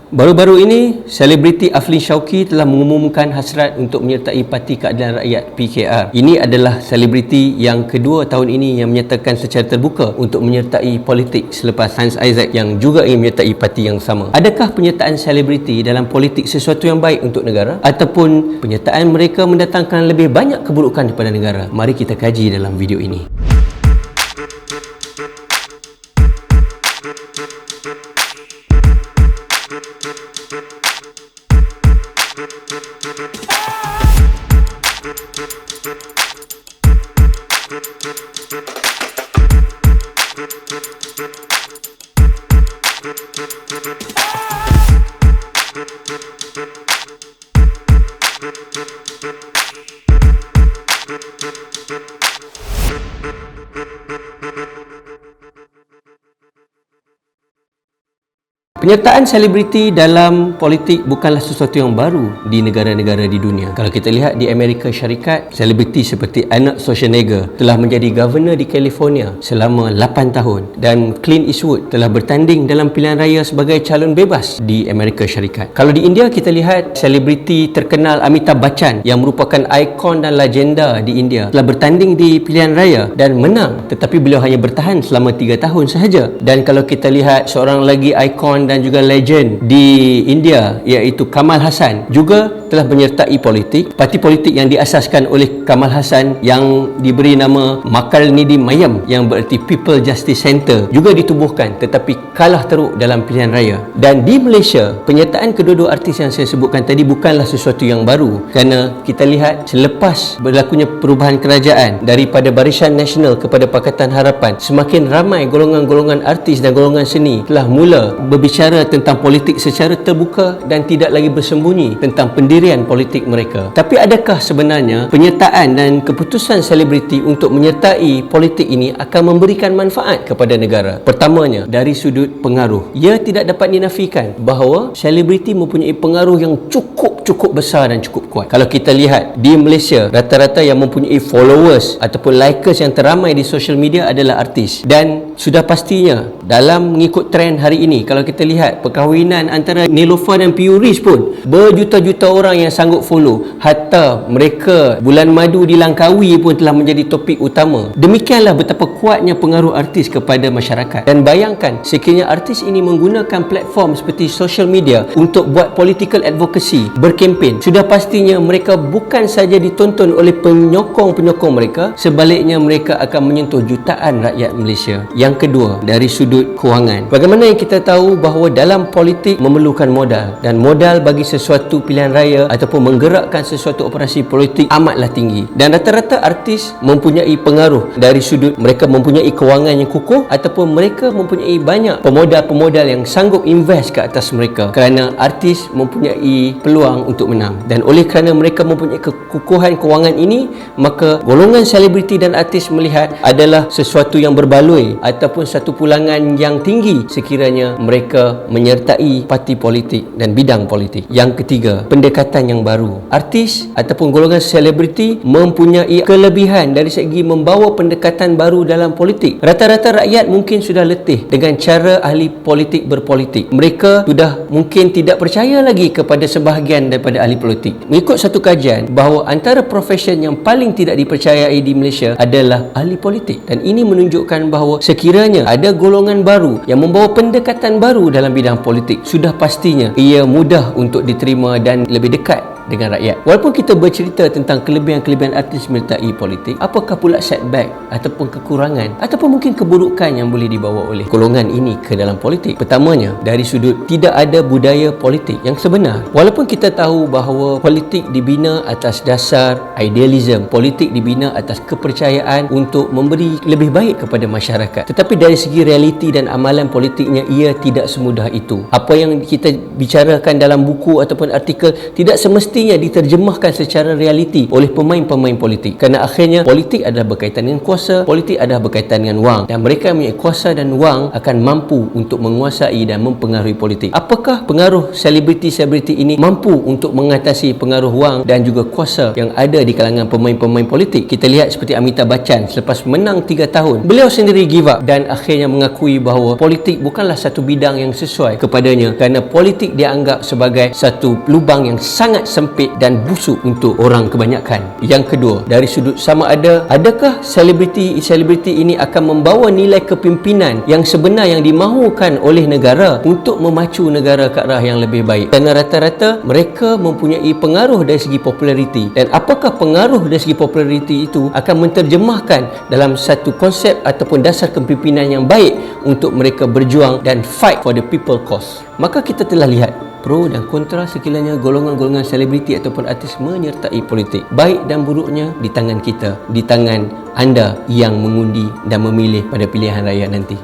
Baru-baru ini, selebriti Aflin Shauqi telah mengumumkan hasrat untuk menyertai Parti Keadilan Rakyat PKR. Ini adalah selebriti yang kedua tahun ini yang menyatakan secara terbuka untuk menyertai politik selepas Hans Isaac yang juga ingin menyertai parti yang sama. Adakah penyertaan selebriti dalam politik sesuatu yang baik untuk negara ataupun penyertaan mereka mendatangkan lebih banyak keburukan kepada negara? Mari kita kaji dalam video ini. Penyertaan selebriti dalam politik bukanlah sesuatu yang baru di negara-negara di dunia. Kalau kita lihat di Amerika Syarikat, selebriti seperti Arnold Schwarzenegger telah menjadi governor di California selama 8 tahun dan Clint Eastwood telah bertanding dalam pilihan raya sebagai calon bebas di Amerika Syarikat. Kalau di India kita lihat selebriti terkenal Amitabh Bachchan yang merupakan ikon dan legenda di India telah bertanding di pilihan raya dan menang, tetapi beliau hanya bertahan selama 3 tahun sahaja. Dan kalau kita lihat seorang lagi ikon dan juga legend di India iaitu Kamal Hassan juga telah menyertai politik. Parti politik yang diasaskan oleh Kamal Hassan yang diberi nama Makal Nidi Mayam yang bererti People Justice Center juga ditubuhkan tetapi kalah teruk dalam pilihan raya. Dan di Malaysia, penyertaan kedua-dua artis yang saya sebutkan tadi bukanlah sesuatu yang baru kerana kita lihat selepas berlakunya perubahan kerajaan daripada Barisan Nasional kepada Pakatan Harapan, semakin ramai golongan-golongan artis dan golongan seni telah mula berbicara tentang politik secara terbuka dan tidak lagi bersembunyi tentang pendirian politik mereka. Tapi adakah sebenarnya penyertaan dan keputusan selebriti untuk menyertai politik ini akan memberikan manfaat kepada negara? Pertamanya, dari sudut pengaruh. Ia tidak dapat dinafikan bahawa selebriti mempunyai pengaruh yang cukup besar dan cukup kuat. Kalau kita lihat di Malaysia, rata-rata yang mempunyai followers ataupun likers yang teramai di social media adalah artis. Dan sudah pastinya dalam mengikut trend hari ini, kalau kita lihat perkahwinan antara Neelofa dan Piyuris pun berjuta-juta orang yang sanggup follow. Hatta mereka bulan madu di Langkawi pun telah menjadi topik utama. Demikianlah betapa kuatnya pengaruh artis kepada masyarakat. Dan bayangkan sekiranya artis ini menggunakan platform seperti social media untuk buat political advocacy, berkempen, sudah pastinya mereka bukan saja ditonton oleh penyokong-penyokong mereka, sebaliknya mereka akan menyentuh jutaan rakyat Malaysia. Yang kedua, dari sudut kewangan. Bagaimana yang kita tahu bahawa dalam politik memerlukan modal, dan modal bagi sesuatu pilihan raya ataupun menggerakkan sesuatu operasi politik amatlah tinggi. Dan rata-rata artis mempunyai pengaruh dari sudut mereka mempunyai kewangan yang kukuh ataupun mereka mempunyai banyak pemodal-pemodal yang sanggup invest ke atas mereka, kerana artis mempunyai peluang untuk menang. Dan oleh kerana mereka mempunyai kekukuhan kewangan ini, maka golongan selebriti dan artis melihat adalah sesuatu yang berbaloi ataupun satu pulangan yang tinggi sekiranya mereka menyertai parti politik dan bidang politik. Yang ketiga, pendekatan yang baru. Artis ataupun golongan selebriti mempunyai kelebihan dari segi membawa pendekatan baru dalam politik. Rata-rata rakyat mungkin sudah letih dengan cara ahli politik berpolitik. Mereka sudah mungkin tidak percaya lagi kepada sebahagian daripada ahli politik. Mengikut satu kajian bahawa antara profesion yang paling tidak dipercayai di Malaysia adalah ahli politik. Dan ini menunjukkan bahawa sekiranya ada golongan baru yang membawa pendekatan baru dalam bidang politik, sudah pastinya ia mudah untuk diterima dan lebih dekat dengan rakyat. Walaupun kita bercerita tentang kelebihan-kelebihan artis menyertai politik, apakah pula setback ataupun kekurangan ataupun mungkin keburukan yang boleh dibawa oleh golongan ini ke dalam politik? Pertamanya, dari sudut tidak ada budaya politik yang sebenar. Walaupun kita tahu bahawa politik dibina atas dasar idealism, politik dibina atas kepercayaan untuk memberi lebih baik kepada masyarakat, tetapi dari segi realiti dan amalan politiknya ia tidak semudah itu. Apa yang kita bicarakan dalam buku ataupun artikel tidak semestinya semestinya diterjemahkan secara realiti oleh pemain-pemain politik, kerana akhirnya politik adalah berkaitan dengan kuasa, politik adalah berkaitan dengan wang, dan mereka yang mempunyai kuasa dan wang akan mampu untuk menguasai dan mempengaruhi politik. Apakah pengaruh selebriti-selebriti ini mampu untuk mengatasi pengaruh wang dan juga kuasa yang ada di kalangan pemain-pemain politik? Kita lihat seperti Amitabh Bachchan, selepas menang 3 tahun, beliau sendiri give up dan akhirnya mengakui bahawa politik bukanlah satu bidang yang sesuai kepadanya, kerana politik dia anggap sebagai satu lubang yang sangat sempit dan busuk untuk orang kebanyakan. Yang kedua, dari sudut sama adakah selebriti ini akan membawa nilai kepimpinan yang sebenar yang dimahukan oleh negara untuk memacu negara ke arah yang lebih baik? Kerana rata-rata mereka mempunyai pengaruh dari segi populariti, dan apakah pengaruh dari segi populariti itu akan menterjemahkan dalam satu konsep ataupun dasar kepimpinan yang baik untuk mereka berjuang dan fight for the people cause? Maka kita telah lihat pro dan kontra sekiranya golongan-golongan selebriti ataupun artis menyertai politik. Baik dan buruknya di tangan kita, di tangan anda yang mengundi dan memilih pada pilihan raya nanti.